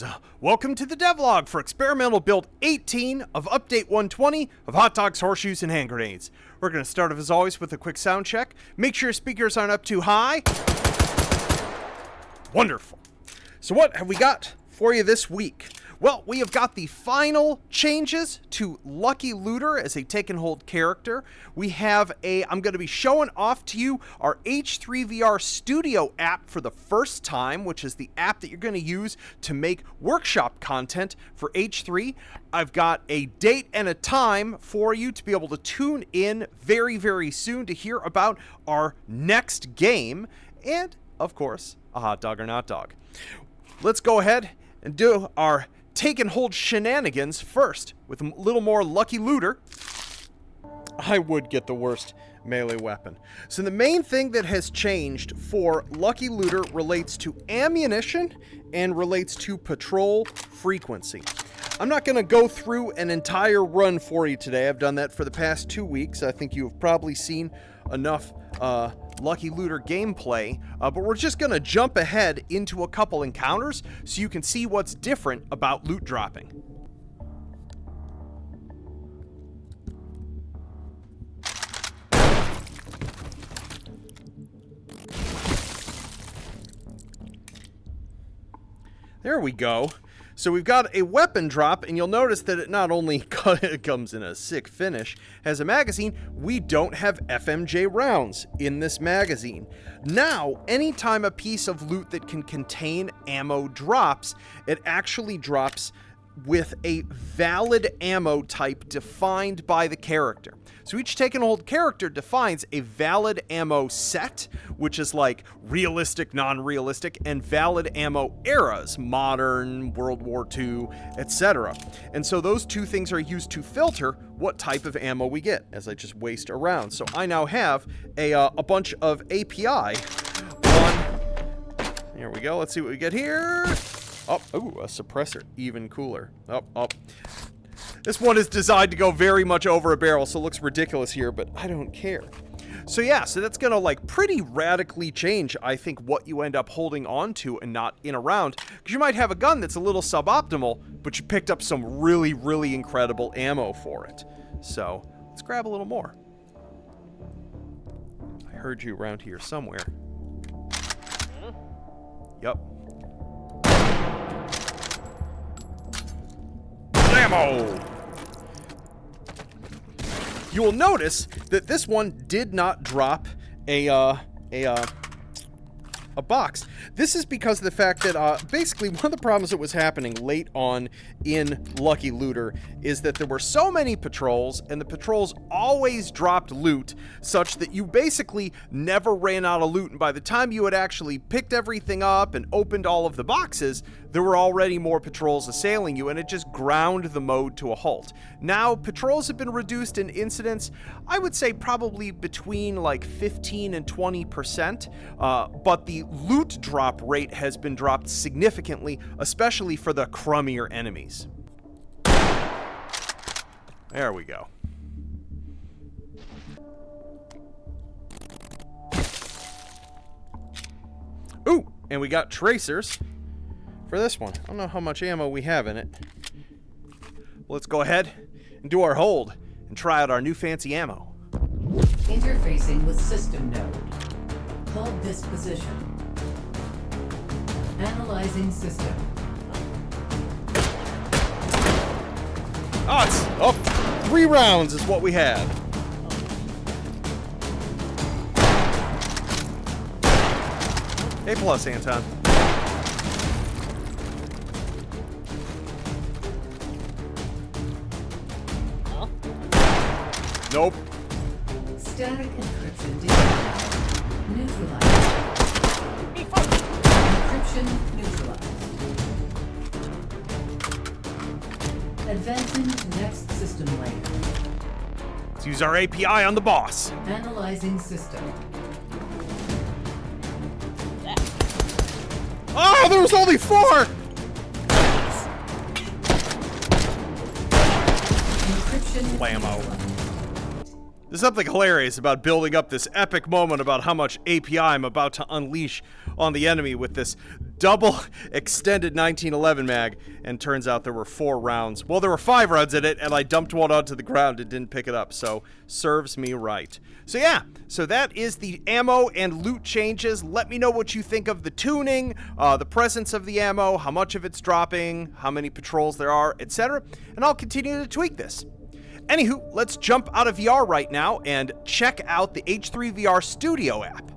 guys, welcome to the Devlog for experimental build 18 of update 120 of hot dogs, horseshoes, and hand grenades. We're going to start off as always with a quick sound check. Make sure your speakers aren't up too high. Wonderful. So what have we got for you this week? Well, we have got the final changes to Lucky Looter as a take and hold character. We have I'm going to be showing off to you our H3VR Studio app for the first time, which is the app that you're going to use to make workshop content for H3. I've got a date and a time for you to be able to tune in very, very soon to hear about our next game. And, of course, a hot dog or not dog. Let's go ahead and do our take and hold shenanigans first with a little more Lucky Looter. I would get the worst melee weapon. So the main thing that has changed for Lucky Looter relates to ammunition and relates to patrol frequency. I'm not going to go through an entire run for you today. I've done that for the past 2 weeks. I think you've probably seen enough Lucky Looter gameplay, but we're just going to jump ahead into a couple encounters so you can see what's different about loot dropping. There we go. So we've got a weapon drop, and you'll notice that it not only comes in a sick finish, has a magazine. We don't have FMJ rounds in this magazine. Now, anytime a piece of loot that can contain ammo drops, it actually drops with a valid ammo type defined by the character. So each take and hold character defines a valid ammo set, which is like realistic, non-realistic, and valid ammo eras, modern, World War II, etc. And so those two things are used to filter what type of ammo we get as I just waste around. So I now have a bunch of API on. Here we go. Let's see what we get here. Oh, ooh, a suppressor, even cooler. Oh. This one is designed to go very much over a barrel, so it looks ridiculous here, but I don't care. So yeah, so that's gonna like pretty radically change, I think, what you end up holding on to and not in a round. Because you might have a gun that's a little suboptimal, but you picked up some really, really incredible ammo for it. So let's grab a little more. I heard you around here somewhere. Yup. Ammo! You will notice that this one did not drop a box. This is because of the fact that basically one of the problems that was happening late on in Lucky Looter is that there were so many patrols, and the patrols always dropped loot such that you basically never ran out of loot, and by the time you had actually picked everything up and opened all of the boxes, there were already more patrols assailing you, and it just ground the mode to a halt. Now, patrols have been reduced in incidents, I would say probably between like 15 and 20%, but the loot drop rate has been dropped significantly, especially for the crummier enemies. There we go. Ooh, and we got tracers for this one. I don't know how much ammo we have in it. Let's go ahead and do our hold and try out our new fancy ammo. Interfacing with system node. Hold this position. Analyzing system. Oh, 3 rounds is what we had. A plus, Anton. Nope. Static encryption neutralized. Encryption neutralized. Advancing to next system layer. Let's use our API on the boss. Analyzing system. Oh, there was only 4! Encryption Blammo. There's something hilarious about building up this epic moment about how much API I'm about to unleash on the enemy with this double extended 1911 mag, and turns out there were 4 rounds. Well, there were 5 rounds in it, and I dumped one onto the ground and didn't pick it up, so serves me right. So yeah, so that is the ammo and loot changes. Let me know what you think of the tuning, the presence of the ammo, how much of it's dropping, how many patrols there are, etc., and I'll continue to tweak this. Anywho, let's jump out of VR right now and check out the H3VR Studio app.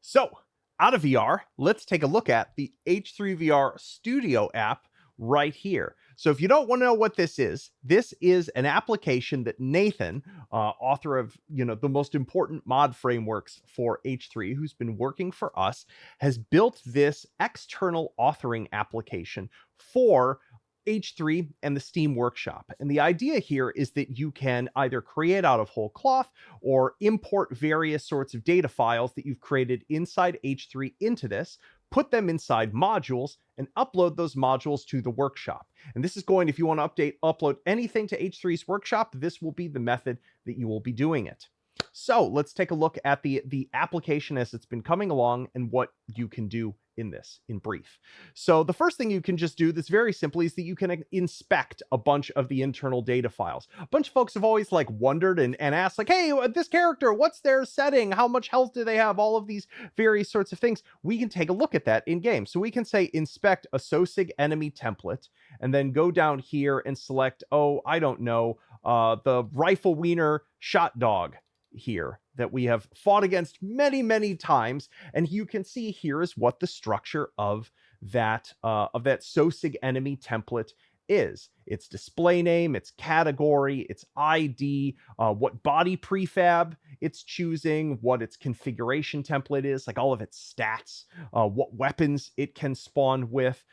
So, out of VR, let's take a look at the H3VR Studio app right here. So if you don't want to know what this is an application that Nathan, author of, the most important mod frameworks for H3, who's been working for us, has built this external authoring application for H3 and the Steam Workshop. And the idea here is that you can either create out of whole cloth or import various sorts of data files that you've created inside H3 into this, put them inside modules, and upload those modules to the workshop. And this is going, if you want to upload anything to H3's workshop, this will be the method that you will be doing it. So let's take a look at the application as it's been coming along and what you can do in this in brief. So the first thing you can just do that's very simply is that you can inspect a bunch of the internal data files. A bunch of folks have always wondered and asked hey, this character, what's their setting? How much health do they have? All of these various sorts of things. We can take a look at that in game. So we can say inspect a SOSIG enemy template and then go down here and select, I don't know, the Rifle Wiener Shot Dog here that we have fought against many, many times. And you can see here is what the structure of that SOSIG enemy template is. Its display name, its category, its ID, what body prefab it's choosing, what its configuration template is, all of its stats, what weapons it can spawn with,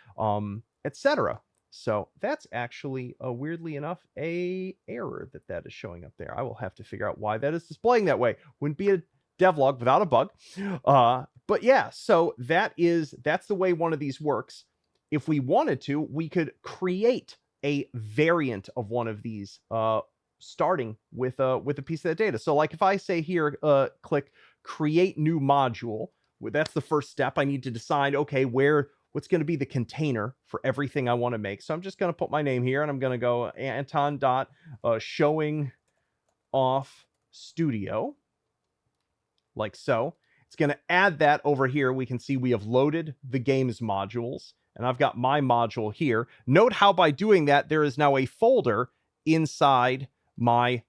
etc. So that's actually, weirdly enough, a error that is showing up there. I will have to figure out why that is displaying that way. Wouldn't be a devlog without a bug. But yeah, so that's the way one of these works. If we wanted to, we could create a variant of one of these, starting with a piece of that data. So if I say here, click create new module, that's the first step. I need to decide, okay, what's going to be the container for everything I want to make. So I'm just going to put my name here and I'm going to go Anton.showing off studio, like so. It's going to add that over here. We can see we have loaded the games modules and I've got my here. Note how by doing that, there is now a folder inside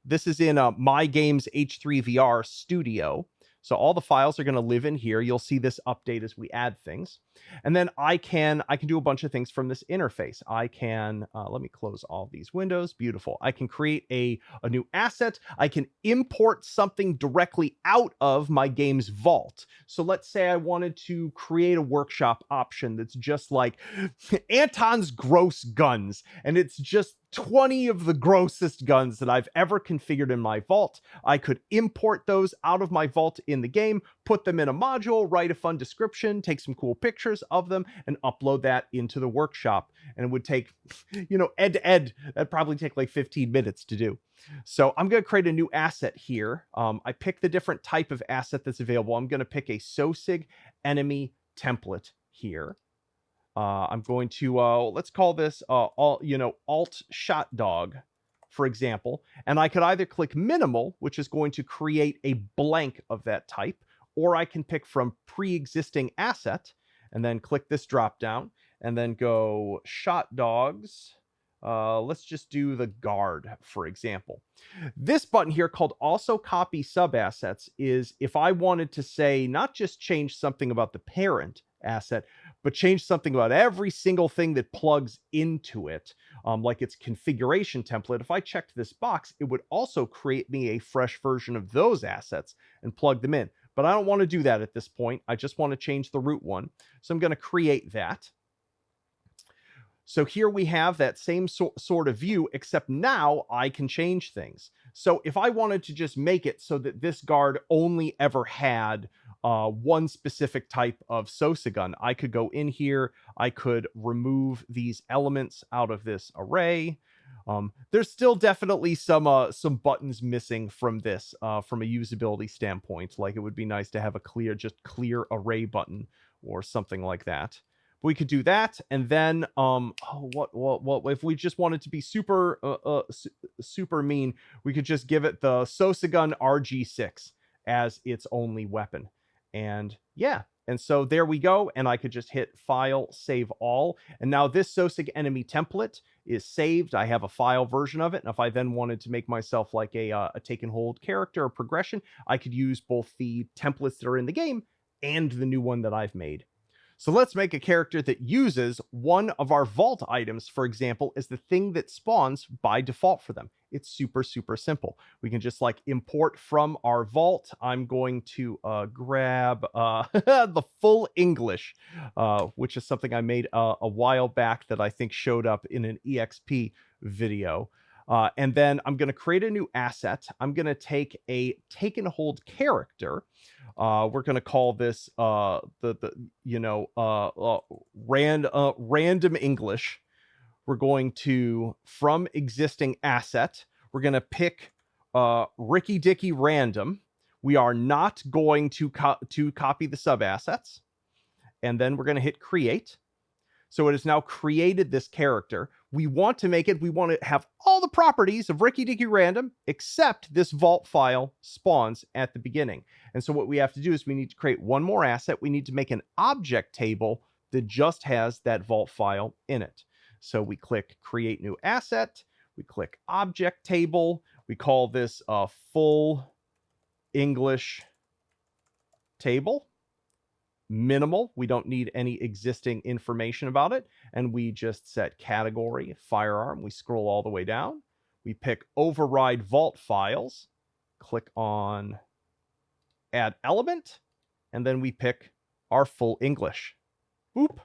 this is in my games H3VR studio. So all the files are going to live in here. You'll see this update as we add things. And then I can do a bunch of things from this interface. I can, let me close all these windows. Beautiful. I can create a new asset. I can import something directly out of my game's vault. So let's say I wanted to create a workshop option that's just like Anton's gross guns. And it's just 20 of the grossest guns that I've ever configured in my vault. I could import those out of my vault in the game, put them in a module, write a fun description, take some cool pictures of them, and upload that into the workshop. And it would take, end to end, that'd probably take 15 minutes to do. So I'm going to create a new asset here. I pick the different type of asset that's available. I'm going to pick a SOSIG enemy template here. I'm going to, let's call this, alt shot dog, for example. And I could either click minimal, which is going to create a blank of that type, or I can pick from pre-existing asset and then click this drop down and then go shot dogs. Let's just do the guard, for example. This button here called also copy sub assets is if I wanted to say, not just change something about the parent asset, but change something about every single thing that plugs into it, like its configuration template. If I checked this box, it would also create me a fresh version of those assets and plug them in. But I don't want to do that at this point. I just want to change the root one. So I'm going to create that. So here we have that same sort of view, except now I can change things. So if I wanted to just make it so that this guard only ever had one specific type of Sosa gun. I could go in here, I could remove these elements out of this array. There's still definitely some buttons missing from this from a usability standpoint. Like, it would be nice to have a clear array button or something like that. We could do that, and then what if we just wanted to be super super mean, we could just give it the Sosa gun RG6 as its only weapon. And yeah, and so there we go, and I could just hit File, Save All, and now this Sosig enemy template is saved. I have a file version of it, and if I then wanted to make myself like a take and hold character or progression, I could use both the templates that are in the game and the new one that I've made. So let's make a character that uses one of our vault items, for example, as the thing that spawns by default for them. It's super, super simple. We can just like import from our vault. I'm going to grab the full English, which is something I made a while back that I think showed up in an EXP video. And then I'm going to create a new asset. I'm going to take a take and hold character. We're going to call this random English. We're going to, from existing asset, we're going to pick Ricky Dicky Random. We are not going to copy the sub assets. And then we're going to hit create. So it has now created this character. We want to have all the properties of Ricky Dicky Random, except this vault file spawns at the beginning. And so what we have to do is we need to create one more asset. We need to make an object table that just has that vault file in it. So we click create new asset. We click object table. We call this a full English table. Minimal. We don't need any existing information about it. And we just set category, firearm. We scroll all the way down. We pick override vault files. Click on add element. And then we pick our full English. Boop.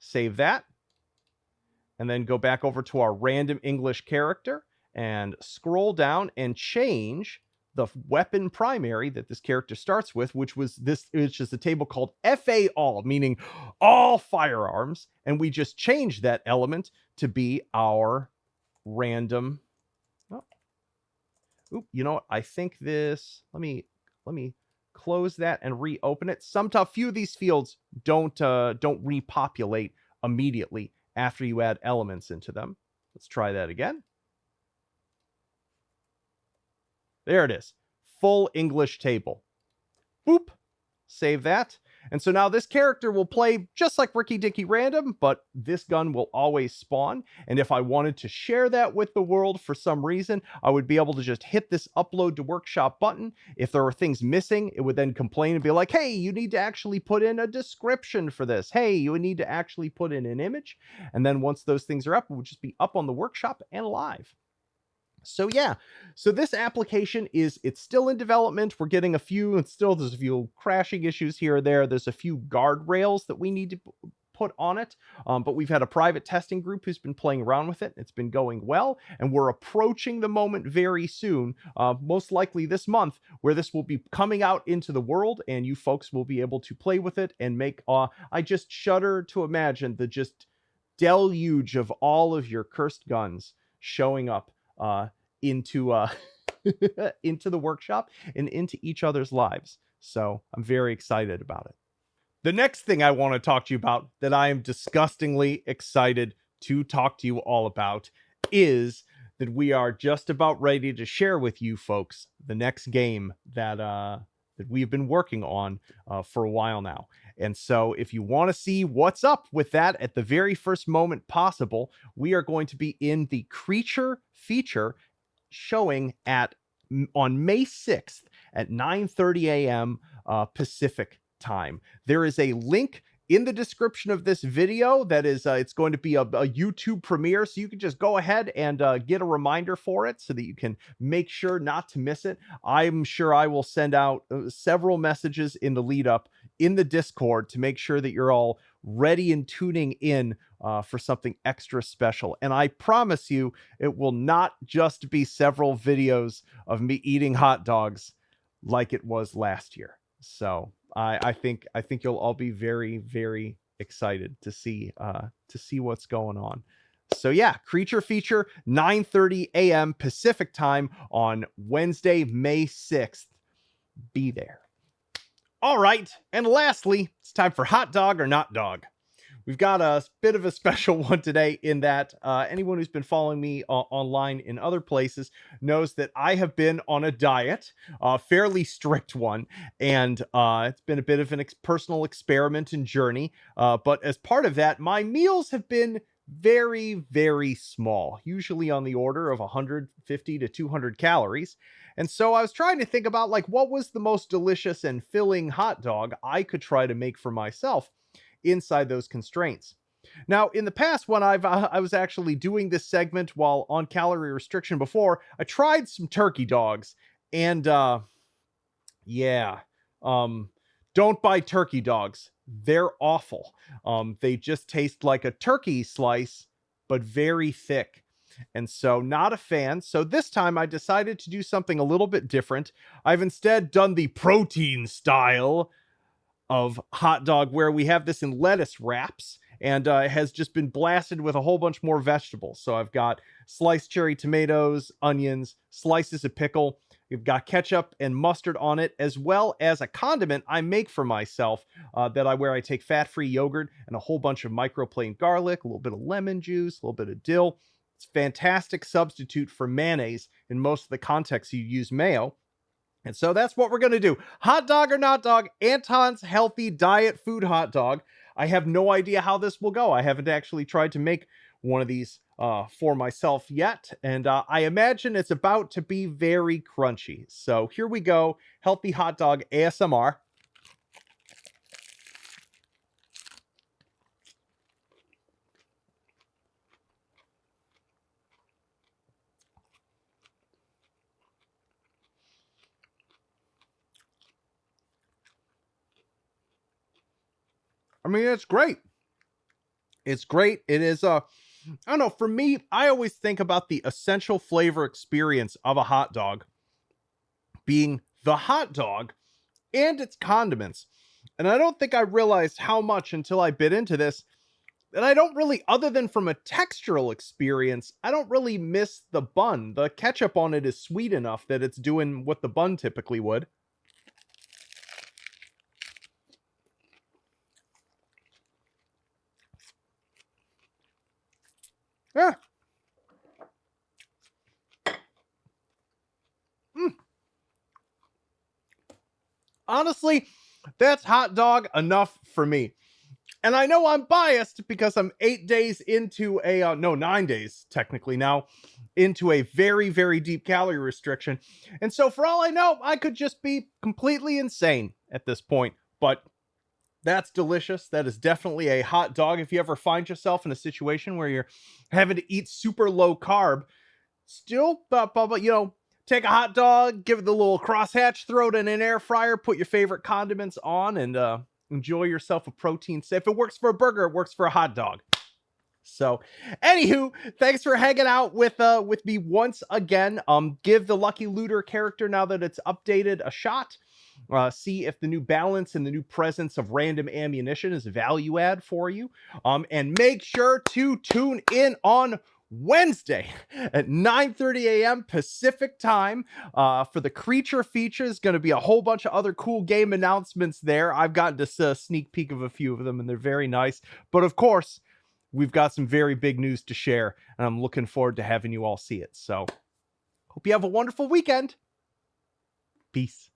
Save that. And then go back over to our random English character and scroll down and change the weapon primary that this character starts with, which is a table called FA all, meaning all firearms. And we just changed that element to be our random. Oh. Oop, you know what? I think this, let me close that and reopen it. A few of these fields don't repopulate immediately after you add elements into them. Let's try that again. There it is. Full English table. Boop. Save that. And so now this character will play just like Ricky Dicky Random, but this gun will always spawn. And if I wanted to share that with the world for some reason, I would be able to just hit this upload to workshop button. If there are things missing, it would then complain and be like, hey, you need to actually put in a description for this. Hey, you need to actually put in an image. And then once those things are up, it would just be up on the workshop and live. So yeah, so this application it's still in development. We're getting there's a few crashing issues here or there. There's a few guardrails that we need to put on it. But we've had a private testing group who's been playing around with it. It's been going well, and we're approaching the moment very soon, most likely this month, where this will be coming out into the world and you folks will be able to play with it and make, I just shudder to imagine the just deluge of all of your cursed guns showing up into into the workshop and into each other's lives. So I'm very excited about it. The next thing I want to talk to you about that I am disgustingly excited to talk to you all about is that we are just about ready to share with you folks the next game that we've been working on for a while now. And so if you want to see what's up with that at the very first moment possible, we are going to be in the Creature feature showing on May 6th at 9:30 a.m. Pacific time. There is a link in the description of this video that is it's going to be a YouTube premiere, so you can just go ahead and get a reminder for it so that you can make sure not to miss it. I'm sure I will send out several messages in the lead up in the Discord to make sure that you're all ready and tuning in for something extra special. And I promise you, it will not just be several videos of me eating hot dogs like it was last year. So I think you'll all be very, very excited to see what's going on. So yeah, Creature Feature, 9:30 a.m. Pacific time on Wednesday, May 6th. Be there. All right, and lastly, it's time for Hot Dog or Not Dog. We've got a bit of a special one today in that anyone who's been following me online in other places knows that I have been on a diet, a fairly strict one, and it's been a bit of an personal experiment and journey. But as part of that, my meals have been very, very small, usually on the order of 150 to 200 calories. And so I was trying to think about like what was the most delicious and filling hot dog I could try to make for myself inside those constraints. Now, in the past, when I was actually doing this segment while on calorie restriction before, I tried some turkey dogs, and yeah, don't buy turkey dogs. They're awful. They just taste like a turkey slice, but very thick. And so not a fan. So this time I decided to do something a little bit different. I've instead done the protein style of hot dog where we have this in lettuce wraps, and it has just been blasted with a whole bunch more vegetables. So I've got sliced cherry tomatoes, onions, slices of pickle. We've got ketchup and mustard on it, as well as a condiment I make for myself where I take fat-free yogurt and a whole bunch of microplaned garlic, a little bit of lemon juice, a little bit of dill. It's a fantastic substitute for mayonnaise in most of the contexts you use mayo. And so that's what we're going to do. Hot dog or not dog, Anton's healthy diet food hot dog. I have no idea how this will go. I haven't actually tried to make one of these for myself yet. And I imagine it's about to be very crunchy. So here we go. Healthy hot dog ASMR. I mean, it's great. It's great. It is I don't know, for me, I always think about the essential flavor experience of a hot dog being the hot dog and its condiments. And I don't think I realized how much until I bit into this that I don't really, other than from a textural experience, I don't really miss the bun. The ketchup on it is sweet enough that it's doing what the bun typically would. Yeah. Honestly, that's hot dog enough for me. And I know I'm biased because I'm 9 days technically now, into a very, very deep calorie restriction. And so for all I know, I could just be completely insane at this point. But that's delicious. That is definitely a hot dog. If you ever find yourself in a situation where you're having to eat super low carb, still, take a hot dog, give it the little crosshatch, throw it in an air fryer, put your favorite condiments on, and enjoy yourself a protein. If it works for a burger, it works for a hot dog. So, anywho, thanks for hanging out with me once again. Give the Lucky Looter character, now that it's updated, a shot. See if the new balance and the new presence of random ammunition is a value add for you. And make sure to tune in on Wednesday at 9:30 a.m. Pacific time for the Creature Features. Going to be a whole bunch of other cool game announcements there. I've gotten to sneak peek of a few of them, and they're very nice. But of course, we've got some very big news to share, and I'm looking forward to having you all see it. So, hope you have a wonderful weekend. Peace.